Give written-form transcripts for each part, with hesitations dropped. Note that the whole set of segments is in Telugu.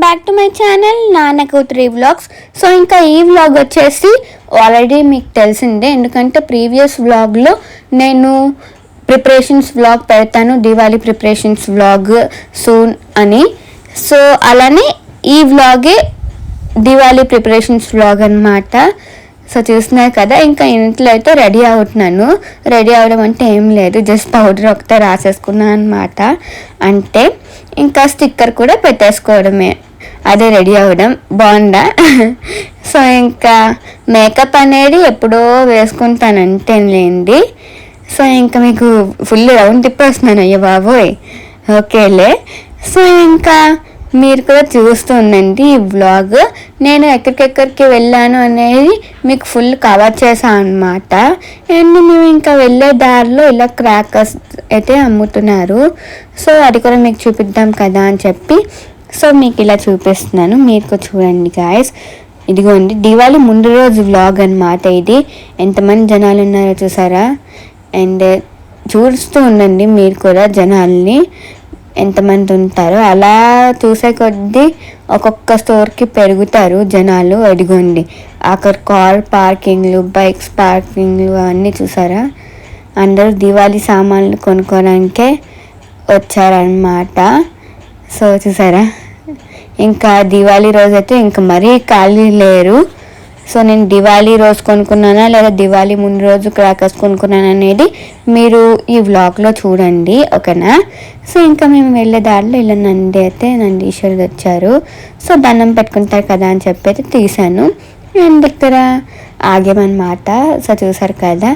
బ్యాక్ టు మై ఛానల్ నాన్న కూతురి వ్లాగ్స్. సో ఇంకా ఈ వ్లాగ్ వచ్చేసి ఆల్రెడీ మీకు తెలిసిందే, ఎందుకంటే ప్రీవియస్ వ్లాగ్లో నేను ప్రిపరేషన్స్ వ్లాగ్ పెడతాను, దివాళీ ప్రిపరేషన్స్ వ్లాగ్ సూన్ అని. సో అలానే ఈ వ్లాగే దివాళీ ప్రిపరేషన్స్ వ్లాగ్ అనమాట. సో చూస్తున్నారు కదా, ఇంకా ఇంట్లో అయితే రెడీ అవుతున్నాను. రెడీ అవడం అంటే ఏం లేదు, జస్ట్ పౌడర్ ఒకటే రాసేసుకున్నాను అనమాట. అంటే ఇంకా స్టిక్కర్ కూడా పెట్టేసుకోవడమే, అదే రెడీ అవ్వడం. బాగుందా? సో ఇంకా మేకప్ అనేది ఎప్పుడో వేసుకుంటాను అంతేలేండి. సో ఇంకా మీకు ఫుల్ రౌండ్ తిప్పేస్తున్నాను, అయ్యో బాబోయ్. ఓకేలే. సో ఇంకా మీరు కూడా చూస్తూ ఉండండి ఈ వ్లాగ్. నేను ఎక్కడికెక్కడికి వెళ్ళాను అనేది మీకు ఫుల్ కవర్ చేశాను అనమాట. అండ్ మేము ఇంకా వెళ్ళే దారిలో ఇలా క్రాకర్స్ అయితే అమ్ముతున్నారు. సో అది కూడా మీకు చూపిద్దాం కదా అని చెప్పి సో మీకు ఇలా చూపిస్తున్నాను, మీరు కూడా చూడండి గాయస్. ఇదిగోండి దివాళీ ముందు రోజు వ్లాగ్ అనమాట ఇది. ఎంతమంది జనాలు ఉన్నారో చూసారా? అండ్ చూస్తూ ఉండండి మీరు కూడా జనాల్ని ఎంతమంది ఉంటారో. అలా చూసే కొద్దీ ఒక్కొక్క స్టోర్కి పెరుగుతారు జనాలు. అడిగోండి అక్కడ కార్ పార్కింగ్లు, బైక్స్ పార్కింగ్లు అవన్నీ చూసారా? అందరూ దివాళీ సామాన్లు కొనుక్కోవడానికే వచ్చారనమాట. సో చూసారా, ఇంకా దివాళీ రోజు అయితే ఇంకా మరీ ఖాళీ లేరు. సో నేను దివాళీ రోజు కొనుక్కున్నానా లేదా దివాళీ ముందు రోజు క్రాకర్స్ కొనుక్కున్నాను అనేది మీరు ఈ వ్లాగ్లో చూడండి, ఓకేనా? సో ఇంకా మేము వెళ్ళే దారిలో ఇలా నందీశ్వరుడు వచ్చారు. సో దండం పెట్టుకుంటారు కదా అని చెప్పి అయితే తీసాను. అండ్ ఇక్కడ ఆగామన్నమాట. సో చూసారు కదా,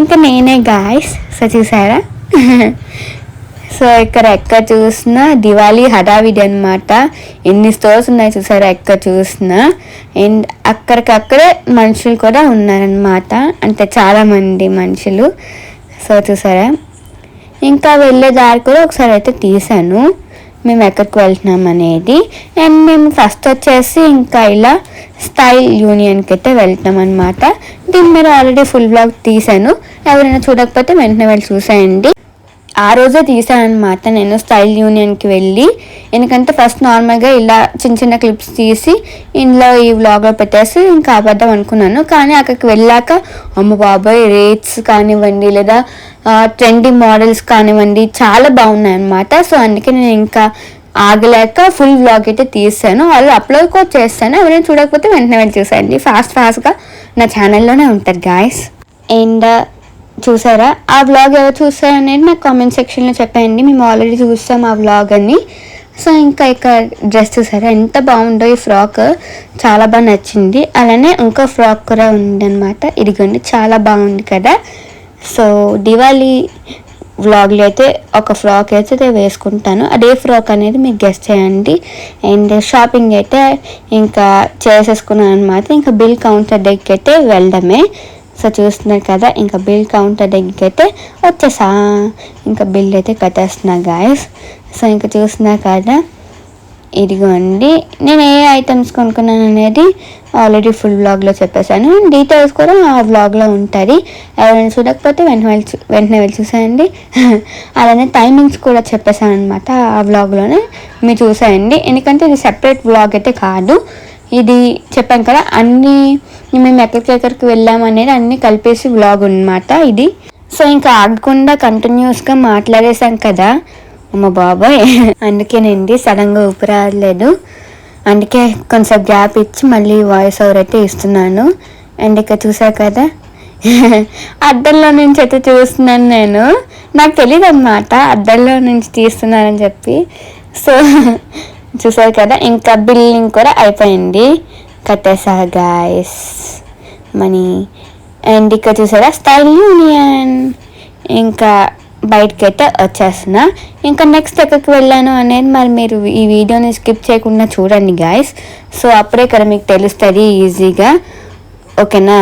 ఇంకా నేనే గాయస్. సో చూసారా? సో ఇక్కడ ఎక్కడ చూసినా దివాళీ హడావిడి అనమాట. ఎన్ని స్టోర్స్ ఉన్నాయి చూసారా ఎక్కడ చూసినా. అండ్ అక్కడికక్కడే మనుషులు కూడా ఉన్నారనమాట, అంటే చాలామంది మనుషులు. సో చూసారా, ఇంకా వెళ్ళే దారి కూడా ఒకసారి అయితే తీసాను మేము ఎక్కడికి వెళ్తున్నాం అనేది. అండ్ మేము ఫస్ట్ వచ్చేసి ఇంకా ఇలా స్టైల్ యూనియన్కి అయితే వెళ్తాం అనమాట. దీని మీద ఆల్రెడీ ఫుల్ బ్లాగ్ తీసాను, ఎవరైనా చూడకపోతే వెంటనే వెళ్ళి చూసేయండి. ఆ రోజే తీసాను అనమాట నేను స్టైల్ యూనియన్కి వెళ్ళి. ఎందుకంటే ఫస్ట్ నార్మల్గా ఇలా చిన్న చిన్న క్లిప్స్ తీసి ఇందులో ఈ వ్లాగ్లో పెట్టేసి ఇంకా అబద్ధం అనుకున్నాను. కానీ అక్కడికి వెళ్ళాక అమ్మ బాబాయ్ రేట్స్ కానివ్వండి లేదా ట్రెండింగ్ మోడల్స్ కానివ్వండి చాలా బాగున్నాయి అనమాట. సో అందుకే నేను ఇంకా ఆగలేక ఫుల్ వ్లాగ్ అయితే తీసాను. వాళ్ళు అప్లోడ్ కూడా చేస్తాను, ఎవరైనా చూడకపోతే వెంటనే వెళ్ళి చూసేయండి. ఫాస్ట్గా నా ఛానల్లోనే ఉంటుంది గాయస్. అండ్ చూసారా, ఆ వ్లాగ్ ఎవరు చూస్తారనేది నాకు కామెంట్ సెక్షన్లో చెప్పండి. మేము ఆల్రెడీ చూస్తాం ఆ వ్లాగ్ అని. సో ఇంకా ఇక్కడ డ్రెస్ చూసారా ఎంత బాగుందో, ఈ ఫ్రాక్ చాలా బాగా నచ్చింది. అలానే ఇంకో ఫ్రాక్ కూడా ఉందన్నమాట, ఇదిగోండి చాలా బాగుంది కదా. సో దివాళీ వ్లాగ్లో అయితే ఒక ఫ్రాక్ అయితే వేసుకుంటాను, అదే ఫ్రాక్ అనేది మీకు గెస్ చేయండి. అండ్ షాపింగ్ అయితే ఇంకా చేసేసుకున్నాను అనమాట. ఇంకా బిల్ కౌంటర్ దగ్గరికి అయితే వెళ్ళడమే. సో చూస్తున్నారు కదా, ఇంకా బిల్ కౌంటర్ దగ్గరికి అయితే వచ్చేసా. ఇంకా బిల్ అయితే కట్టేస్తున్నా గాయస్. సో ఇంకా చూస్తున్నారు కదా, ఇదిగోండి నేను ఏ ఐటమ్స్ కొనుక్కున్నాను అనేది ఆల్రెడీ ఫుల్ వ్లాగ్లో చెప్పేశాను. డీటెయిల్స్ కూడా ఆ వ్లాగ్లో ఉంటుంది, ఎవరైనా చూడకపోతే వెంటనే వెళ్ళి చూసేయండి. అలానే టైమింగ్స్ కూడా చెప్పేశాను అనమాట ఆ వ్లాగ్లోనే, మీరు చూసేయండి. ఎందుకంటే ఇది సెపరేట్ వ్లాగ్ అయితే కాదు, ఇది చెప్పాను కదా అన్నీ మేము ఎక్కడికి వెళ్ళామనేది అన్నీ కలిపేసి వ్లాగ్ అనమాట ఇది. సో ఇంకా ఆగకుండా కంటిన్యూస్గా మాట్లాడేసాం కదా అమ్మ బాబాయ్, అందుకేనండి సడన్గా ఊపిరాడలేదు. అందుకే కొంచెం గ్యాప్ ఇచ్చి మళ్ళీ వాయిస్ ఓవర్ అయితే ఇస్తున్నాను. అండ్ ఇక్కడ చూసా కదా, అద్దంలో నుంచి అయితే చూస్తున్నాను నేను. నాకు తెలియదు అన్నమాట అద్దంలో నుంచి తీస్తున్నానని చెప్పి. సో చూసారు కదా, ఇంకా బిల్లింగ్ కూడా అయిపోయింది, కట్టేసా గాయస్ మనీ. అండ్ ఇక్కడ చూసారా స్టైల్ యూనియన్. ఇంకా బయటకి అయితే వచ్చేస్తున్నా. ఇంకా నెక్స్ట్ ఎక్కడికి వెళ్ళాను అనేది మరి మీరు ఈ వీడియోని స్కిప్ చేయకుండా చూడండి గాయస్. సో అప్పుడే కదా మీకు తెలుస్తుంది ఈజీగా, ఓకేనా?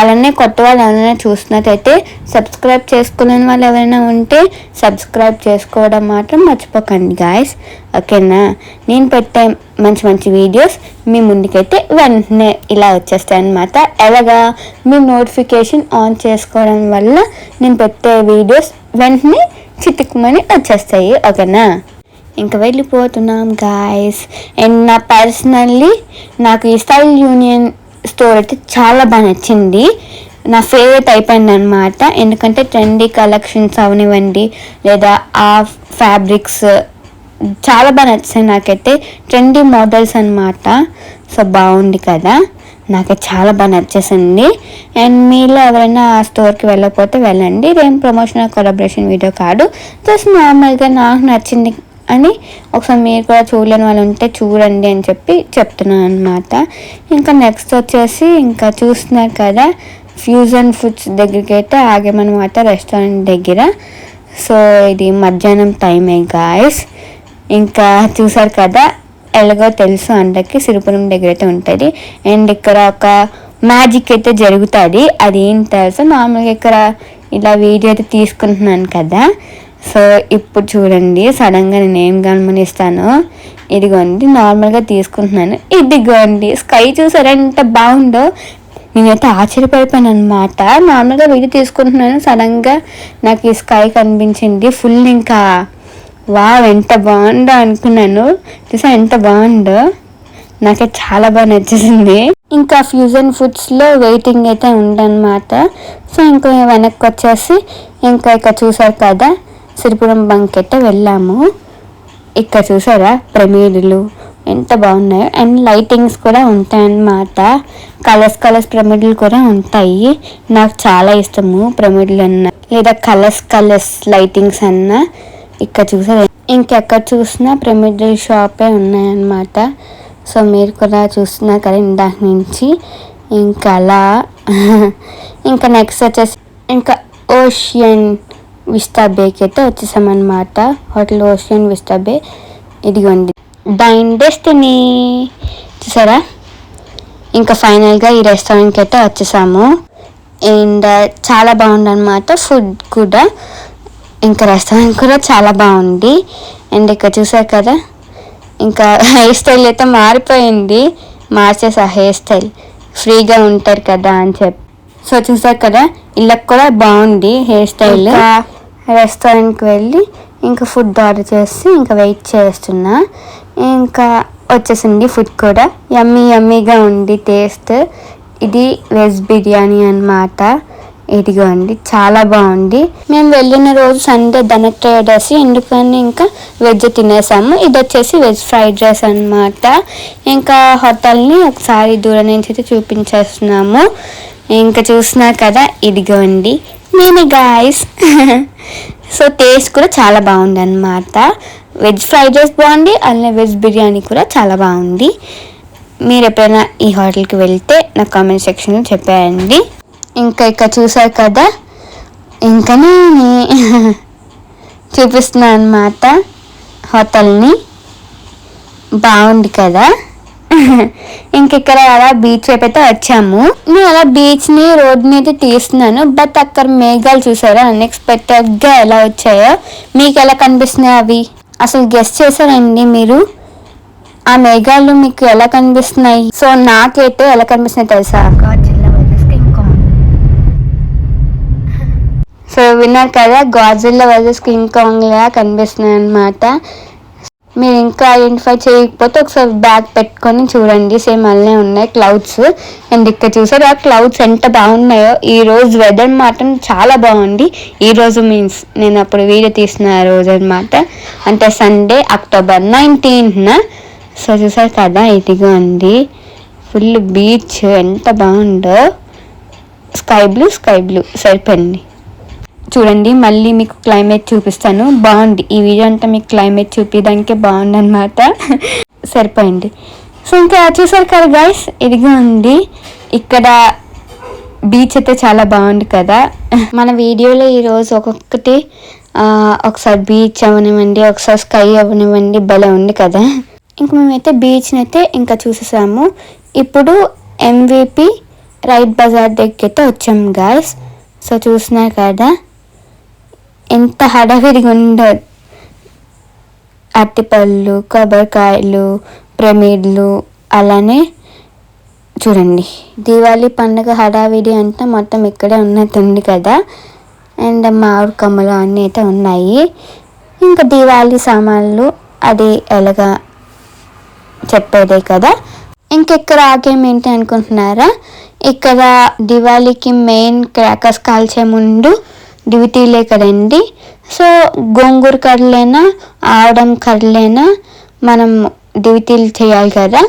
అలానే కొత్త వాళ్ళు ఎవరైనా చూసినట్టయితే సబ్స్క్రైబ్ చేసుకోలేని వాళ్ళు ఎవరైనా ఉంటే సబ్స్క్రైబ్ చేసుకోవడం మాత్రం మర్చిపోకండి గాయస్, ఓకేనా? నేను పెట్టే మంచి మంచి వీడియోస్ మీ ముందుకైతే వెంటనే ఇలా వచ్చేస్తాయి అన్నమాట. ఎలాగా, మీ నోటిఫికేషన్ ఆన్ చేసుకోవడం వల్ల నేను పెట్టే వీడియోస్ వెంటనే చిటుకుమని వచ్చేస్తాయి, ఓకేనా? ఇంకా వెళ్ళిపోతున్నాం గాయస్. అండ్ పర్సనల్లీ నాకు ఈ స్టైల్ యూనియన్ స్టోర్ అయితే చాలా బాగా నచ్చింది. నా ఫేవరెట్ అయిపోయింది అనమాట. ఎందుకంటే ట్రెండీ కలెక్షన్స్ అవనివ్వండి లేదా ఆ ఫ్యాబ్రిక్స్ చాలా బాగా నచ్చాయి నాకైతే. ట్రెండీ మోడల్స్ అనమాట. సో బాగుంది కదా, నాకైతే చాలా బాగా నచ్చేసింది. అండ్ మీలో ఎవరైనా ఆ స్టోర్కి వెళ్ళకపోతే వెళ్ళండి. ఇదేం ప్రమోషనల్ కొలాబరేషన్ వీడియో కాదు, జస్ట్ నార్మల్గా నాకు నచ్చింది అని ఒకసారి మీరు కూడా చూడలేని వాళ్ళు ఉంటే చూడండి అని చెప్పి చెప్తున్నాను అనమాట. ఇంకా నెక్స్ట్ వచ్చేసి ఇంకా చూస్తున్నారు కదా, ఫ్యూజన్ ఫుడ్స్ దగ్గరికి అయితే ఆగామన్నమాట, రెస్టారెంట్ దగ్గర. సో ఇది మధ్యాహ్నం టైమే గాయస్. ఇంకా చూసారు కదా, ఎలాగో తెలుసు అందరికి సిరిపురం దగ్గర అయితే ఉంటుంది. అండ్ ఇక్కడ ఒక మ్యాజిక్ అయితే జరుగుతుంది. అది ఏం తెలుసు, నార్మల్గా ఇక్కడ ఇలా వీడియో అయితే తీసుకుంటున్నాను కదా. సో ఇప్పుడు చూడండి, సడన్గా నేను ఏం గమనిస్తాను, ఇదిగోండి నార్మల్గా తీసుకుంటున్నాను, ఇదిగోండి స్కై చూసారా ఎంత బాగుందో. నేనైతే ఆశ్చర్యపడిపోయాను అనమాట. నార్మల్గా వీడియో తీసుకుంటున్నాను, సడన్గా నాకు ఈ స్కై కనిపించింది ఫుల్. ఇంకా వావ్ ఎంత బాగుందో అనుకున్నాను. చూసా ఎంత బాగుందో, నాకైతే చాలా బాగా నచ్చేసింది. ఇంకా ఫ్యూజన్ ఫుడ్స్లో వెయిటింగ్ అయితే ఉందన్నమాట. సో ఇంకా వెనక్కి వచ్చేసి ఇంకా ఇక్కడ చూసారు కదా, సిరిపురం బంక్ అయితే వెళ్ళాము. ఇక్కడ చూసారా ప్రమిడులు ఎంత బాగున్నాయో. అండ్ లైటింగ్స్ కూడా ఉంటాయన్నమాట. కలర్స్ ప్రమిడులు కూడా ఉంటాయి. నాకు చాలా ఇష్టము ప్రమిడులు అన్న లేదా కలర్స్ లైటింగ్స్ అన్న. ఇక్కడ చూసారా, ఇంకెక్కడ చూసినా ప్రమిడుల షాపే ఉన్నాయన్నమాట. సో మీరు కూడా చూస్తున్నారు కదా ఇందాక నుంచి. ఇంకా అలా ఇంకా నెక్స్ట్ వచ్చేసి ఇంకా ఓషియన్ విస్టా బేకి అయితే వచ్చేసామన్నమాట. హోటల్ ఓషియన్ విస్టా బే. ఇదిగోండి డైన్ డెస్టినీ చూసారా. ఇంకా ఫైనల్గా ఈ రెస్టారెంట్కి అయితే వచ్చేసాము. అండ్ చాలా బాగుందన్నమాట ఫుడ్ కూడా. ఇంకా రెస్టారెంట్ కూడా చాలా బాగుంది. అండ్ ఇక్కడ చూసారు కదా, ఇంకా హెయిర్ స్టైల్ అయితే మారిపోయింది. మార్చేసా హెయిర్ స్టైల్, ఫ్రీగా ఉంటారు కదా అని చెప్పి. సో చూసారు కదా, ఇళ్ళకి కూడా బాగుంది హెయిర్ స్టైల్. రెస్టారెంట్కి వెళ్ళి ఇంకా ఫుడ్ ఆర్డర్ చేసి ఇంకా వెయిట్ చేస్తున్నా. ఇంకా వచ్చేసింది ఫుడ్ కూడా. యమ్మీగా ఉంది టేస్ట్. ఇది వెజ్ బిర్యానీ అన్నమాట. ఇదిగోండి చాలా బాగుంది. మేము వెళ్ళిన రోజు సండే ధన ట్రేడర్స్, ఎందుకని ఇంకా వెజ్ తినేసాము. ఇది వచ్చేసి వెజ్ ఫ్రైడ్ రైస్ అన్నమాట. ఇంకా హోటల్ని ఒకసారి దూరం నుంచి అయితే చూపించేస్తున్నాము. ఇంకా చూస్తున్నారు కదా, ఇదిగోండి నేను గాయస్. సో టేస్ట్ కూడా చాలా బాగుంది అన్నమాట. వెజ్ ఫ్రైడ్ రైస్ బాగుంది, అలానే వెజ్ బిర్యానీ కూడా చాలా బాగుంది. మీరు ఎప్పుడైనా ఈ హోటల్కి వెళ్తే నా కామెంట్ సెక్షన్లో చెప్పేయండి. ఇంకా ఇక్కడ చూసారు కదా, ఇంకా నేను చూపిస్తున్నాను అన్నమాట హోటల్ని. బాగుంది కదా. ఇంక ఇక్కడ అలా బీచ్ వైపు అయితే వచ్చాము. నేను అలా బీచ్ని రోడ్ని అయితే తీస్తున్నాను. బట్ అక్కడ మేఘాలు చూసారా అన్ఎక్స్పెక్టెడ్గా ఎలా వచ్చాయో. మీకు ఎలా కనిపిస్తున్నాయి అవి అసలు గెస్ట్ చేశారండి మీరు? ఆ మేఘాలు మీకు ఎలా కనిపిస్తున్నాయి? సో నాకైతే ఎలా కనిపిస్తున్నాయి తెలుసా, సో విన్నారు కదా, గాడ్జిల్లా వర్సెస్ కింగ్ కాంగ్ లా కనిపిస్తున్నాయి అన్నమాట. మీరు ఇంకా ఐడెంటిఫై చేయకపోతే ఒకసారి బ్యాగ్ పెట్టుకొని చూడండి, సేమ్ అలానే ఉన్నాయి క్లౌడ్స్. అండ్ ఇక్కడ చూసారు ఆ క్లౌడ్స్ ఎంత బాగున్నాయో. ఈ రోజు వెదర్ మాత్రం చాలా బాగుంది. ఈ రోజు మీన్స్ నేను అప్పుడు వీడియో తీసిన రోజు అనమాట, అంటే సండే అక్టోబర్ 19న. సో చూసారు కదా, ఇదిగో ఉంది ఫుల్ బీచ్ ఎంత బాగుందో. స్కై బ్లూ సరిపోయింది. చూడండి మళ్ళీ మీకు క్లైమేట్ చూపిస్తాను. బాగుంది ఈ వీడియో అంతా మీకు క్లైమేట్ చూపించడానికే బాగుంది అనమాట. సరిపోయింది. సో ఇంకా చూసారు కదా గైస్, ఇదిగా ఉంది ఇక్కడ బీచ్ అయితే చాలా బాగుంది కదా. మన వీడియోలో ఈరోజు ఒక్కొక్కటి ఒకసారి బీచ్ అవనివ్వండి, ఒకసారి స్కై అవనివ్వండి, భలే ఉంది కదా. ఇంక మేమైతే బీచ్ని అయితే ఇంకా చూసేసాము. ఇప్పుడు MVP రైట్ బజార్ దగ్గరికి అయితే వచ్చాము గాయస్. సో చూస్తున్నారు కదా ఎంత హడావిడిగా ఉందో. అరటిపళ్ళు, కొబ్బరికాయలు, ప్రమిడ్లు, అలానే చూడండి దీవాళీ పండుగ హడావిడి అంతా మొత్తం ఇక్కడే ఉన్నట్టుంది కదా. అండ్ మామిడి కమ్మలు అన్నీ అయితే ఉన్నాయి. ఇంకా దీవాళీ సామాన్లు అది ఎలాగా చెప్పేదే కదా. ఇంకెక్కడ ఆగేం ఏంటి అనుకుంటున్నారా, ఇక్కడ దివాళీకి మెయిన్ క్రాకర్స్ కాల్చే ముందు దివిటీలే కదండి. సో గోంగూర కర్రలైనా ఆవడం కర్రలైనా మనం దివిటీలు చేయాలి కదా.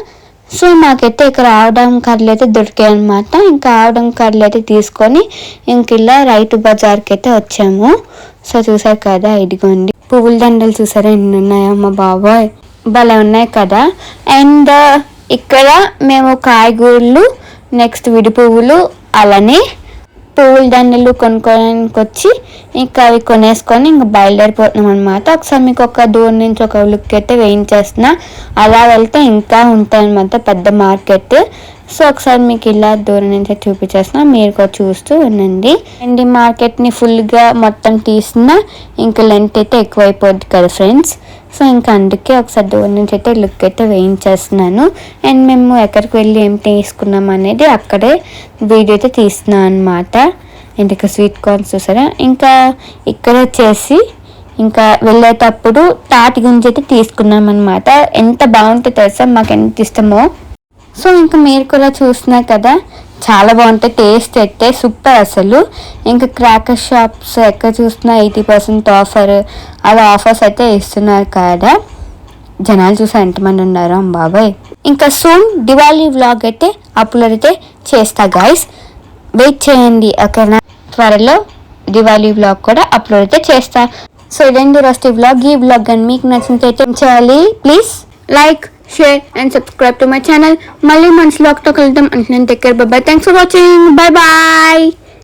సో నాకైతే ఇక్కడ ఆవడం కర్రలు అయితే దొరికాయి అనమాట. ఇంకా ఆవడం కర్రలు అయితే తీసుకొని ఇంక ఇలా రైతు బజార్కి అయితే వచ్చాము. సో చూసారు కదా, ఇదిగోండి పువ్వుల దండలు చూసారా ఎన్ని ఉన్నాయమ్మా బాబోయ్, భలే ఉన్నాయి కదా. అండ్ ఇక్కడ మేము కాయగూరలు, నెక్స్ట్ విడి పువ్వులు, అలానే పువ్వుల దండలు కొనుక్కోడానికి వచ్చి ఇంకా అవి కొనేసుకొని ఇంకా బయలుదేరిపోతున్నాం అనమాట. ఒకసారి మీకు ఒక దూరం నుంచి ఒక లుక్ అయితే వేయించేస్తున్నా. అలా వెళ్తే ఇంకా ఉంటాయన్నమాట పెద్ద మార్కెట్. సో ఒకసారి మీకు ఇలా దూరం నుంచి చూపించేస్తున్నా, మీరు కూడా చూస్తూ ఉండండి. అండ్ ఈ మార్కెట్ని ఫుల్గా మొత్తం తీసిన ఇంకా లెంత్ అయితే ఎక్కువైపోద్ది కదా ఫ్రెండ్స్. సో ఇంకా అందుకే ఒకసారి దూరం నుంచి అయితే లుక్ అయితే వేయించేస్తున్నాను. అండ్ మేము ఎక్కడికి వెళ్ళి ఏం తీసుకున్నాం అనేది అక్కడే వీడియో అయితే తీస్తున్నాను అనమాట. అండ్ ఇక్కడ స్వీట్ కార్న్స్ చూసారా. ఇంకా ఇక్కడ వచ్చేసి ఇంకా వెళ్ళేటప్పుడు తాటి గుంజి అయితే తీసుకున్నాం అనమాట. ఎంత బాగుంటుందో తెలుసా, మాకు ఎంత ఇష్టమో. సో ఇంకా మీరు కూడా చూస్తున్నారు కదా, చాలా బాగుంటాయి, టేస్ట్ అయితే సూపర్ అసలు. ఇంకా క్రాకర్ షాప్స్ ఎక్కడ చూస్తున్నా 80% ఆఫర్, అలా ఆఫర్స్ అయితే ఇస్తున్నారు కదా. జనాలు చూసా ఎంతమంది ఉన్నారు బాబాయ్. ఇంకా సూన్ దివాళీ వ్లాగ్ అయితే అప్లోడ్ అయితే చేస్తా గైస్, వెయిట్ చేయండి ఓకేనా. త్వరలో దివాళీ వ్లాగ్ కూడా అప్లోడ్ అయితే చేస్తా. సో ఇదండి రోజు వ్లాగ్. ఈ వ్లాగ్ కానీ మీకు నచ్చినట్లయితే ఏం చేయాలి, please like, share and subscribe to my channel. మళ్ళీ మంచి వ్లాగ్ తో కలుద్దాం. అంటే take care, bye bye, thanks for watching, bye bye.